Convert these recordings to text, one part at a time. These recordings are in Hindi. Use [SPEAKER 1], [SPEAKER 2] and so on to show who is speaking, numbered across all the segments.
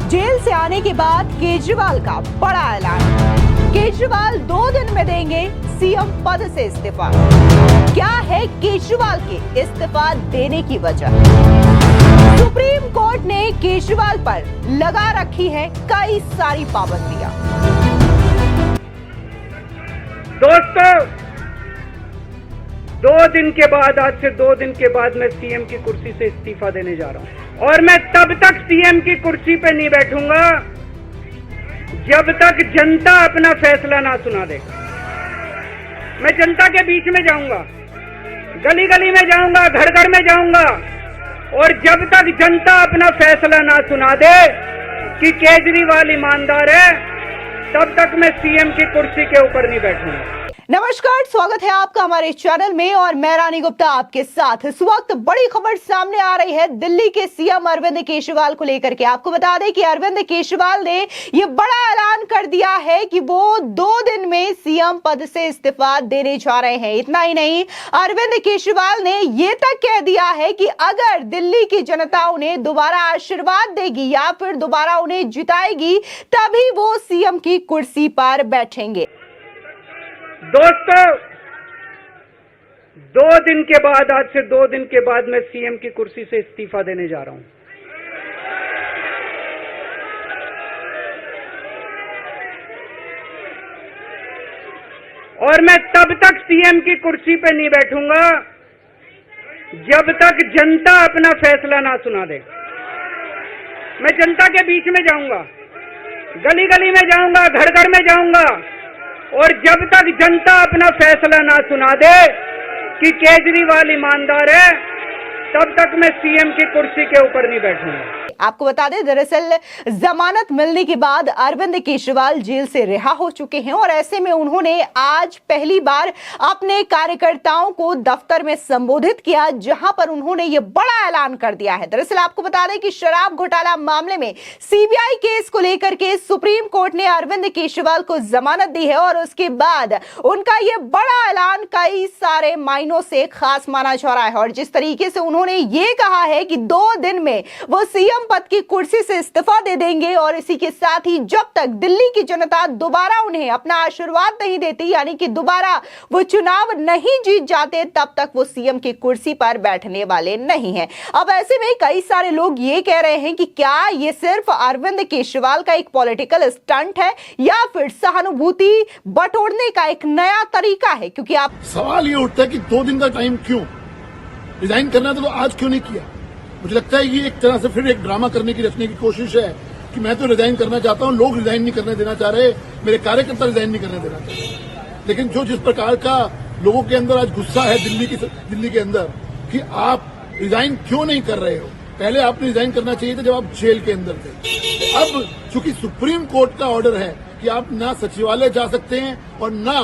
[SPEAKER 1] जेल से आने के बाद केजरीवाल का बड़ा ऐलान। केजरीवाल 2 दिन में देंगे सीएम पद से इस्तीफा। क्या है केजरीवाल के इस्तीफा देने की वजह? सुप्रीम कोर्ट ने केजरीवाल पर लगा रखी है कई सारी पाबंदियां।
[SPEAKER 2] दोस्तों, 2 दिन के बाद, आज से 2 दिन के बाद मैं सीएम की कुर्सी से इस्तीफा देने जा रहा हूं और मैं तब तक सीएम की कुर्सी पे नहीं बैठूंगा जब तक जनता अपना फैसला ना सुना दे। मैं जनता के बीच में जाऊंगा, गली गली में जाऊंगा, घर घर में जाऊंगा और जब तक जनता अपना फैसला ना सुना दे कि केजरीवाल ईमानदार है, तब तक मैं सीएम की कुर्सी के ऊपर नहीं बैठूंगा।
[SPEAKER 1] नमस्कार, स्वागत है आपका हमारे चैनल में और मैं रानी गुप्ता आपके साथ। इस वक्त बड़ी खबर सामने आ रही है दिल्ली के सीएम अरविंद केजरीवाल को लेकर के। आपको बता दें कि अरविंद केजरीवाल ने यह बड़ा ऐलान कर दिया है कि वो 2 दिन में सीएम पद से इस्तीफा देने जा रहे हैं। इतना ही नहीं, अरविंद केजरीवाल ने यह तक कह दिया है कि अगर दिल्ली की जनता उन्हें दोबारा आशीर्वाद देगी या फिर दोबारा उन्हें जिताएगी तभी वो सीएम की कुर्सी पर बैठेंगे।
[SPEAKER 2] दोस्तों, 2 दिन के बाद, आज से 2 दिन के बाद मैं सीएम की कुर्सी से इस्तीफा देने जा रहा हूं और मैं तब तक सीएम की कुर्सी पे नहीं बैठूंगा जब तक जनता अपना फैसला ना सुना दे। मैं जनता के बीच में जाऊंगा, गली गली में जाऊंगा, घर घर में जाऊंगा और जब तक जनता अपना फैसला ना सुना दे कि केजरीवाल ईमानदार है, तब तक मैं सीएम की कुर्सी के ऊपर नहीं बैठूंगा।
[SPEAKER 1] आपको बता दें, दरअसल जमानत मिलने के बाद अरविंद केजरीवाल जेल से रिहा हो चुके हैं और ऐसे में उन्होंने आज पहली बार अपने कार्यकर्ताओं को दफ्तर में संबोधित किया, जहां पर उन्होंने यह बड़ा ऐलान कर दिया है। दरअसल आपको बता दें कि शराब घोटाला मामले में सीबीआई केस को लेकर के सुप्रीम कोर्ट ने अरविंद केजरीवाल को जमानत दी है और उसके बाद उनका यह बड़ा ऐलान कई सारे मायनों से खास माना जा रहा है। और जिस तरीके से उन्होंने ये कहा है कि 2 दिन में वो सीएम पद की कुर्सी से इस्तीफा दे देंगे और इसी के साथ ही जब तक दिल्ली की जनता दोबारा उन्हें अपना आशीर्वाद नहीं देती, यानी कि दोबारा वो चुनाव नहीं जीत जाते, तब तक वो सीएम की कुर्सी पर बैठने वाले नहीं हैं। अब ऐसे में कई सारे लोग ये कह रहे हैं कि क्या ये सिर्फ अरविंद केजरीवाल का एक पॉलिटिकल स्टंट है या फिर सहानुभूति बटोरने का एक नया तरीका है? क्योंकि आप
[SPEAKER 3] सवाल ये उठता है कि 2 दिन का टाइम क्यों, रिजाइन करना था तो आज क्यों नहीं किया? मुझे लगता है ये एक तरह से फिर एक ड्रामा करने की रचने की कोशिश है कि मैं तो रिजाइन करना चाहता हूं, लोग रिजाइन नहीं करने देना चाह रहे, मेरे कार्यकर्ता रिजाइन नहीं करने देना चाह रहे। लेकिन जिस प्रकार का लोगों के अंदर आज गुस्सा है दिल्ली के अंदर कि आप रिजाइन क्यों नहीं कर रहे हो, पहले आपने रिजाइन करना चाहिए था जब आप जेल के अंदर थे। अब चूंकि सुप्रीम कोर्ट का ऑर्डर है कि आप ना सचिवालय जा सकते हैं और ना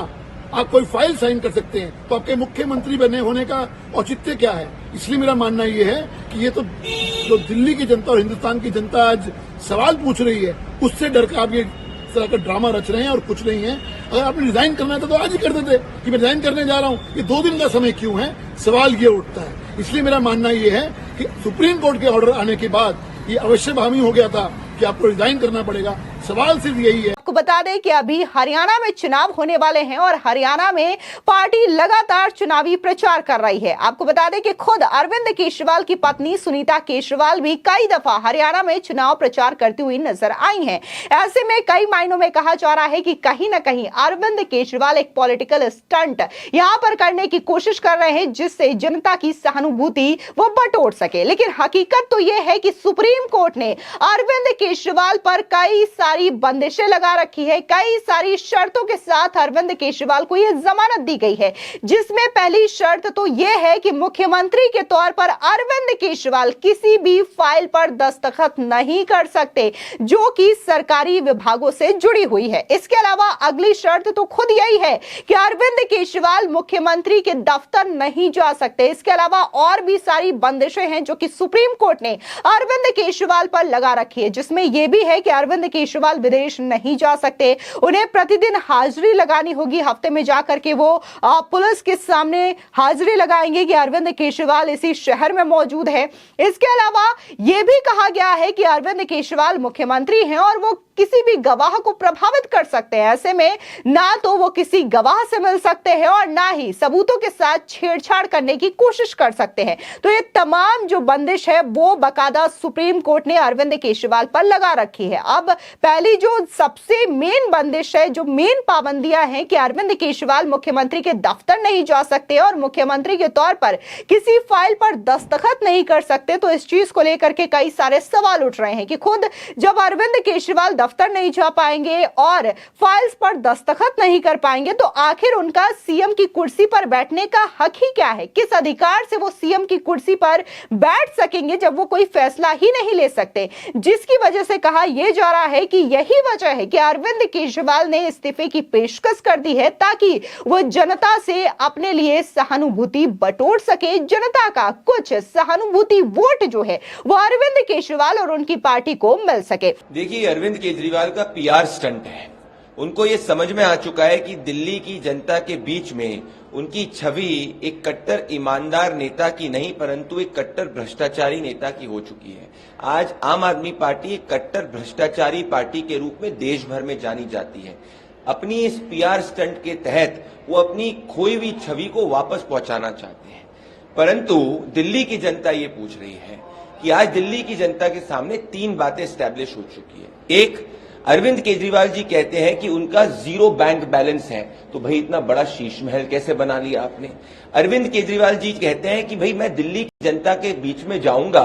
[SPEAKER 3] आप कोई फाइल साइन कर सकते हैं, तो आपके मुख्यमंत्री बने होने का औचित्य क्या है? इसलिए मेरा मानना ये है कि ये तो जो दिल्ली की जनता और हिंदुस्तान की जनता आज सवाल पूछ रही है, उससे डर कर आप ये इस तरह का ड्रामा रच रहे हैं और कुछ नहीं है। अगर आपने रिजाइन करना था तो आज ही कर देते कि मैं रिजाइन करने जा रहा हूं। ये 2 दिन का समय क्यों है, सवाल ये उठता है। इसलिए मेरा मानना ये है कि सुप्रीम कोर्ट के ऑर्डर आने के बाद ये अवश्यभावी हो गया था कि आपको रिजाइन करना पड़ेगा। सवाल सिर्फ यही है।
[SPEAKER 1] आपको बता दें कि अभी हरियाणा में चुनाव होने वाले हैं और हरियाणा में पार्टी लगातार चुनावी प्रचार कर रही है। आपको बता दें कि खुद अरविंद केजरीवाल की पत्नी सुनीता केजरीवाल भी कई दफा हरियाणा में चुनाव प्रचार करती हुई नजर आई हैं। ऐसे में कई मायनों में कहा जा रहा है कि कहीं ना कहीं अरविंद केजरीवाल एक पॉलिटिकल स्टंट यहां पर करने की कोशिश कर रहे हैं, जिससे जनता की सहानुभूति वो बटोर सके। लेकिन हकीकत तो यह है कि सुप्रीम कोर्ट ने अरविंद केजरीवाल पर कई सारी बंदिशें लगा रखी है, कई सारी शर्तों के साथ अरविंद केजरीवाल को यह जमानत दी गई है, जिसमें पहली शर्त तो यह है कि मुख्यमंत्री के तौर पर अरविंद केजरीवाल किसी भी फाइल पर दस्तखत नहीं कर सकते जो कि सरकारी विभागों से जुड़ी हुई है। इसके अलावा अगली शर्त तो खुद यही है कि अरविंद केजरीवाल मुख्यमंत्री के दफ्तर नहीं जा सकते। इसके अलावा और भी सारी बंदिशें हैं जो कि सुप्रीम कोर्ट ने अरविंद केजरीवाल पर लगा रखी है, जिसमें जिसमें यह भी है कि अरविंद केजरीवाल विदेश नहीं जा सकते, उन्हें प्रतिदिन हाजिरी लगानी होगी, हफ्ते में जाकर के वो पुलिस के सामने हाजिरी लगाएंगे कि अरविंद केजरीवाल इसी शहर में मौजूद है। इसके अलावा यह भी कहा गया है कि अरविंद केजरीवाल मुख्यमंत्री हैं और वो किसी भी गवाह को प्रभावित कर सकते हैं। ऐसे में ना तो वो किसी गवाह से मिल सकते हैं और ना ही सबूतों के साथ छेड़छाड़ करने की कोशिश कर सकते हैं। तो ये तमाम जो बंदिश है वो बकायदा सुप्रीम कोर्ट ने अरविंद केजरीवाल पर लगा रखी है। अब पहली जो सबसे मेन बंदिश है, जो मेन पाबंदियां हैं कि अरविंद केजरीवाल मुख्यमंत्री के दफ्तर नहीं जा सकते और मुख्यमंत्री के तौर पर किसी फाइल पर दस्तखत नहीं कर सकते। तो इस चीज को लेकर के कई सारे सवाल उठ रहे हैं कि खुद जब अरविंद केजरीवाल दफ्तर नहीं जा पाएंगे और फाइल्स पर दस्तखत नहीं कर पाएंगे तो आखिर उनका सीएम की कुर्सी पर बैठने का हक ही क्या है? किस अधिकार से वो सीएम की कुर्सी पर बैठ सकेंगे जब वो कोई फैसला ही नहीं ले सकते? जिसकी वजह से कहा यह जा रहा है कि यही वजह है कि अरविंद केजरीवाल ने इस्तीफे की पेशकश कर दी है ताकि वो जनता से अपने लिए सहानुभूति बटोर सके, जनता का कुछ सहानुभूति वोट जो है वो अरविंद केजरीवाल और उनकी पार्टी को मिल सके।
[SPEAKER 4] देखिए, अरविंद केजरीवाल का पीआर स्टंट है। उनको ये समझ में आ चुका है कि दिल्ली की जनता के बीच में उनकी छवि एक कट्टर ईमानदार नेता की नहीं परंतु एक कट्टर भ्रष्टाचारी नेता की हो चुकी है। आज आम आदमी पार्टी एक कट्टर भ्रष्टाचारी पार्टी के रूप में देश भर में जानी जाती है। अपनी इस पीआर स्टंट के तहत वो अपनी खोई हुई छवि को वापस पहुंचाना चाहते हैं, परंतु दिल्ली की जनता ये पूछ रही है कि आज दिल्ली की जनता के सामने 3 बातें स्टैब्लिश हो चुकी है। एक, अरविंद केजरीवाल जी कहते हैं कि उनका 0 बैंक बैलेंस है, तो भाई इतना बड़ा शीश महल कैसे बना लिया आपने? अरविंद केजरीवाल जी कहते हैं कि भाई मैं दिल्ली की जनता के बीच में जाऊंगा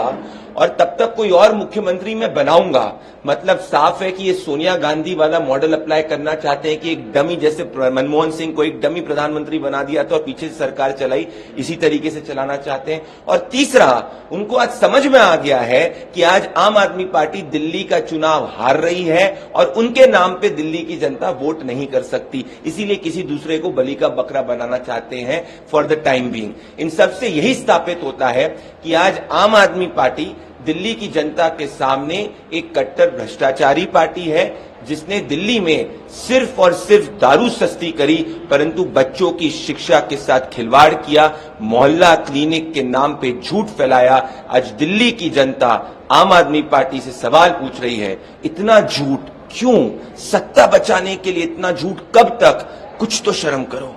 [SPEAKER 4] और तब तक कोई और मुख्यमंत्री मैं बनाऊंगा। मतलब साफ है कि ये सोनिया गांधी वाला मॉडल अप्लाई करना चाहते हैं कि एक डमी, जैसे मनमोहन सिंह को एक डमी प्रधानमंत्री बना दिया था और पीछे से सरकार चलाई, इसी तरीके से चलाना चाहते हैं। और तीसरा, उनको आज समझ में आ गया है कि आज आम आदमी पार्टी दिल्ली का चुनाव हार रही है और उनके नाम पे दिल्ली की जनता वोट नहीं कर सकती, इसीलिए किसी दूसरे को बलि का बकरा बनाना चाहते हैं फॉर द टाइम बीइंग। इन सबसे यही स्थापित होता है कि आज आम आदमी पार्टी दिल्ली की जनता के सामने एक कट्टर भ्रष्टाचारी पार्टी है, जिसने दिल्ली में सिर्फ और सिर्फ दारू सस्ती करी परंतु बच्चों की शिक्षा के साथ खिलवाड़ किया, मोहल्ला क्लिनिक के नाम पे झूठ फैलाया। आज दिल्ली की जनता आम आदमी पार्टी से सवाल पूछ रही है, इतना झूठ क्यों? सत्ता बचाने के लिए इतना झूठ कब तक? कुछ तो शर्म करो।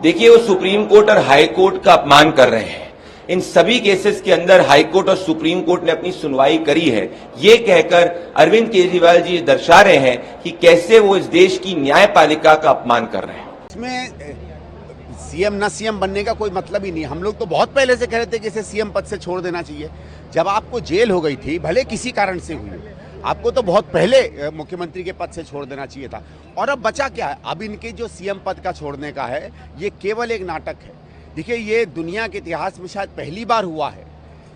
[SPEAKER 4] देखिए, वो सुप्रीम कोर्ट और हाई कोर्ट का अपमान कर रहे हैं। इन सभी केसेस के अंदर हाई कोर्ट और सुप्रीम कोर्ट ने अपनी सुनवाई करी है। ये कहकर अरविंद केजरीवाल जी दर्शा रहे हैं कि कैसे वो इस देश की न्यायपालिका का अपमान कर रहे हैं।
[SPEAKER 5] इसमें सीएम न सीएम बनने का कोई मतलब ही नहीं। हम लोग तो बहुत पहले से कह रहे थे कि इसे सीएम पद से छोड़ देना चाहिए। जब आपको जेल हो गई थी, भले किसी कारण से हुई, आपको तो बहुत पहले मुख्यमंत्री के पद से छोड़ देना चाहिए था। और अब बचा क्या है? अब इनके जो सीएम पद का छोड़ने का है, ये केवल एक नाटक है। देखिए, ये दुनिया के इतिहास में शायद पहली बार हुआ है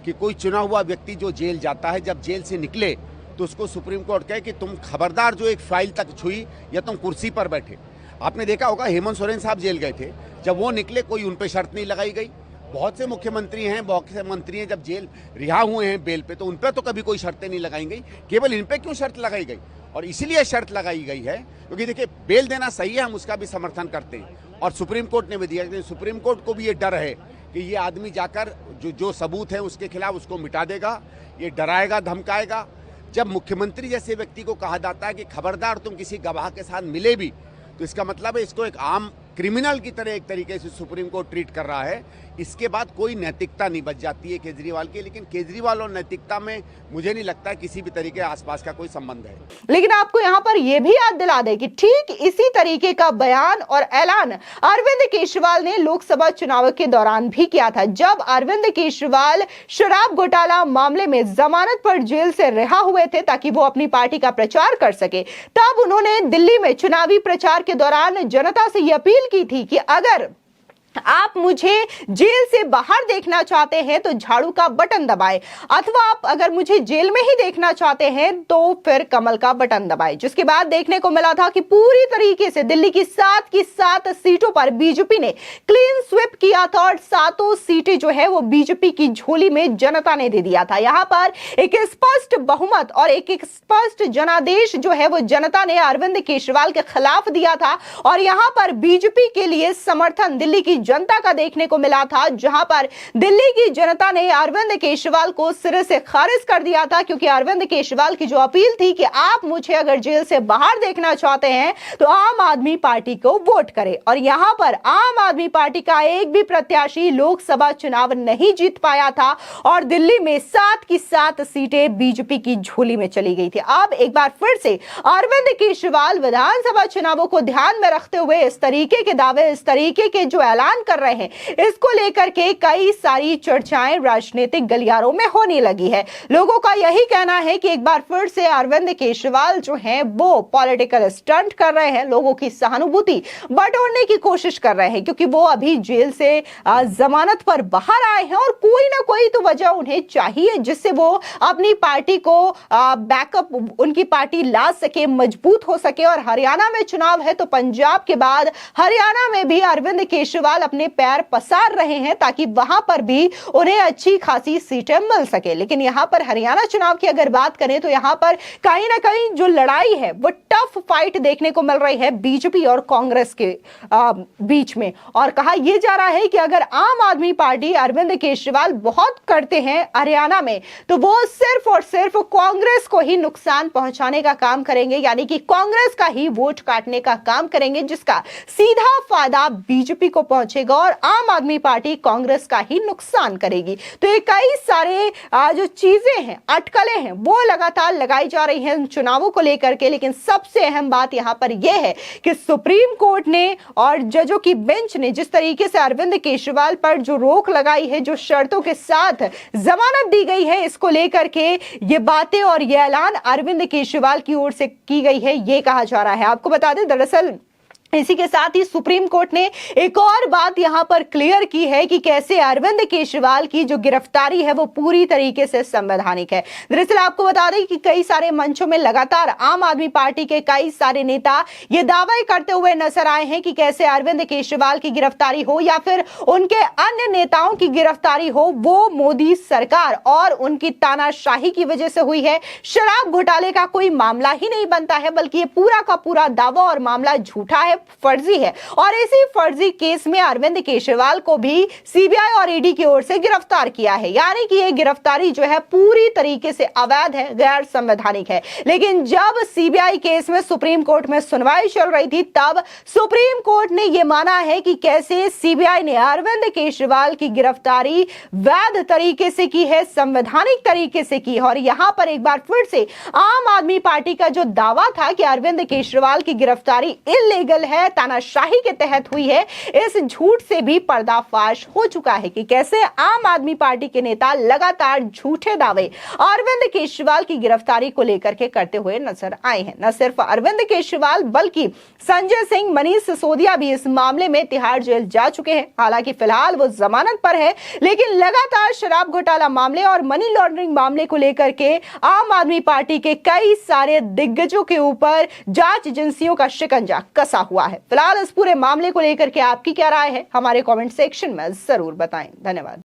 [SPEAKER 5] कि कोई चुना हुआ व्यक्ति जो जेल जाता है, जब जेल से निकले तो उसको सुप्रीम कोर्ट कहे कि तुम खबरदार जो एक फाइल तक छुई या तुम कुर्सी पर बैठे। आपने देखा होगा, हेमंत सोरेन साहब जेल गए थे, जब वो निकले कोई उन पर शर्त नहीं लगाई गई। बहुत से मुख्यमंत्री हैं, बहुत से मंत्री हैं, जब जेल रिहा हुए हैं बेल पे, तो उन पर तो कभी कोई शर्तें नहीं लगाई गई। केवल इन पे क्यों शर्त लगाई गई? और इसीलिए शर्त लगाई गई है क्योंकि देखिए, बेल देना सही है, हम उसका भी समर्थन करते हैं और सुप्रीम कोर्ट ने भी दिया। सुप्रीम कोर्ट को भी ये डर है कि ये आदमी जाकर जो सबूत है उसके खिलाफ उसको मिटा देगा, ये डराएगा, धमकाएगा। जब मुख्यमंत्री जैसे व्यक्ति को कहा जाता है कि खबरदार तुम किसी गवाह के साथ मिले भी, तो इसका मतलब है इसको एक आम क्रिमिनल की तरह एक तरीके से सुप्रीम कोर्ट ट्रीट कर रहा है। इसके बाद कोई नैतिकता नहीं बच जाती है केजरीवाल की। लेकिन केजरीवाल और नैतिकता में मुझे नहीं लगता किसी भी तरीके आसपास का कोई संबंध है।
[SPEAKER 1] लेकिन आपको यहां पर यह भी याद दिला दे कि ठीक इसी तरीके का बयान और ऐलान अरविंद केजरीवाल ने लोकसभा चुनाव के दौरान भी किया था। जब अरविंद केजरीवाल शराब घोटाला मामले में जमानत पर जेल से रिहा हुए थे ताकि वो अपनी पार्टी का प्रचार कर सके, तब उन्होंने दिल्ली में चुनावी प्रचार के दौरान जनता से यह अपील की थी कि अगर आप मुझे जेल से बाहर देखना चाहते हैं तो झाड़ू का बटन दबाएं, अथवा आप अगर मुझे जेल में ही देखना चाहते हैं तो फिर कमल का बटन दबाएं। जिसके बाद देखने को मिला था कि पूरी तरीके से दिल्ली की 7 की 7 सीटों पर बीजेपी ने क्लीन स्वीप किया था और 7 सीटें जो है वो बीजेपी की झोली में जनता ने दे दिया था। यहां पर एक स्पष्ट बहुमत और एक स्पष्ट जनादेश जो है वो जनता ने अरविंद केजरीवाल के खिलाफ दिया था और यहां पर बीजेपी के लिए समर्थन दिल्ली की जनता का देखने को मिला था, जहां पर दिल्ली की जनता ने अरविंद केजरीवाल को सिरे से खारिज कर दिया था, क्योंकि अरविंद केजरीवाल की जो अपील थी कि आप मुझे अगर जेल से बाहर देखना चाहते हैं तो आम आदमी पार्टी को वोट करें। और यहां पर आम आदमी पार्टी का एक भी प्रत्याशी लोकसभा चुनाव नहीं जीत पाया था और दिल्ली में 7 की 7 सीटें बीजेपी की झोली में चली गई थी। अब एक बार फिर से अरविंद केजरीवाल विधानसभा चुनावों को ध्यान में रखते हुए इस तरीके के दावे, इस तरीके के जो ऐलान कर रहे हैं, इसको लेकर के कई सारी चर्चाएं राजनीतिक गलियारों में होने लगी है। लोगों का यही कहना है कि एक बार फिर से अरविंद केजरीवाल जो हैं वो पॉलिटिकल स्टंट कर रहे हैं, लोगों की सहानुभूति बटोरने की कोशिश कर रहे हैं, क्योंकि वो अभी जेल से जमानत पर बाहर आए हैं और कोई ना कोई तो वजह उन्हें चाहिए जिससे वो अपनी पार्टी को बैकअप, उनकी पार्टी ला सके, मजबूत हो सके। और हरियाणा में चुनाव है तो पंजाब के बाद हरियाणा में भी अरविंद केजरीवाल अपने पैर पसार रहे हैं ताकि वहां पर भी उन्हें अच्छी खासी सीटें मिल सके। लेकिन यहां पर हरियाणा चुनाव की अगर बात करें तो यहां पर कहीं ना कहीं जो लड़ाई है वो टफ फाइट देखने को मिल रही है बीजेपी और कांग्रेस के बीच में। और कहा यह जा रहा है कि अगर आम आदमी पार्टी अरविंद केजरीवाल बहुत करते हैं हरियाणा में तो वो सिर्फ और सिर्फ कांग्रेस को ही नुकसान पहुंचाने का काम करेंगे, यानी कि कांग्रेस का ही वोट काटने का काम करेंगे, जिसका सीधा फायदा बीजेपी को पहुंचेगा और आम आदमी पार्टी कांग्रेस का ही नुकसान करेगी। तो ये कई सारे जो चीजें हैं, अटकलें हैं, वो लगातार लगाई जा रही हैं चुनावों को लेकर के। लेकिन सबसे अहम बात यहां पर यह है कि सुप्रीम कोर्ट ने और जजों की बेंच ने जिस तरीके से अरविंद केजरीवाल पर जो रोक लगाई है, जो शर्तों के साथ जमानत दी गई है, इसको लेकर के ये बातें और ये ऐलान अरविंद केजरीवाल की ओर से की गई है, ये कहा जा रहा है। आपको बता दें, दरअसल इसी के साथ ही सुप्रीम कोर्ट ने एक और बात यहां पर क्लियर की है कि कैसे अरविंद केजरीवाल की जो गिरफ्तारी है वो पूरी तरीके से संवैधानिक है। दरअसल आपको बता दें कि कई सारे मंचों में लगातार आम आदमी पार्टी के कई सारे नेता ये दावे करते हुए नजर आए हैं कि कैसे अरविंद केजरीवाल की गिरफ्तारी हो या फिर उनके अन्य नेताओं की गिरफ्तारी हो, वो मोदी सरकार और उनकी तानाशाही की वजह से हुई है। शराब घोटाले का कोई मामला ही नहीं बनता है, बल्कि ये पूरा का पूरा दावा और मामला झूठा है, फर्जी है। और इसी फर्जी केस में अरविंद केजरीवाल को भी सीबीआई और ईडी की ओर से गिरफ्तार किया है, यानी कि यह गिरफ्तारी जो है पूरी तरीके से अवैध है, गैर संवैधानिक है। लेकिन जब सीबीआई केस में सुप्रीम कोर्ट में सुनवाई चल रही थी तब सुप्रीम कोर्ट ने यह माना है कि कैसे सीबीआई ने अरविंद केजरीवाल की गिरफ्तारी वैध तरीके से की है, संवैधानिक तरीके से की। और यहां पर एक बार फिर से आम आदमी पार्टी का जो दावा था कि अरविंद केजरीवाल की गिरफ्तारी इल्लीगल है, तानाशाही के तहत हुई है, इस झूठ से भी पर्दाफाश हो चुका है कि कैसे आम आदमी पार्टी के नेता लगातार झूठे दावे अरविंद केजरीवाल की गिरफ्तारी को लेकर के करते हुए नजर आए हैं। न सिर्फ अरविंद केजरीवाल बल्कि संजय सिंह, मनीष सिसोदिया भी इस मामले में तिहाड़ जेल जा चुके हैं। हालांकि फिलहाल वो जमानत पर है, लेकिन लगातार शराब घोटाला मामले और मनी लॉन्ड्रिंग मामले को लेकर के आम आदमी पार्टी के कई सारे दिग्गजों के ऊपर जांच एजेंसियों का शिकंजा कसा हुआ है। फिलहाल इस पूरे मामले को लेकर के आपकी क्या राय है, हमारे कमेंट सेक्शन में जरूर बताएं। धन्यवाद।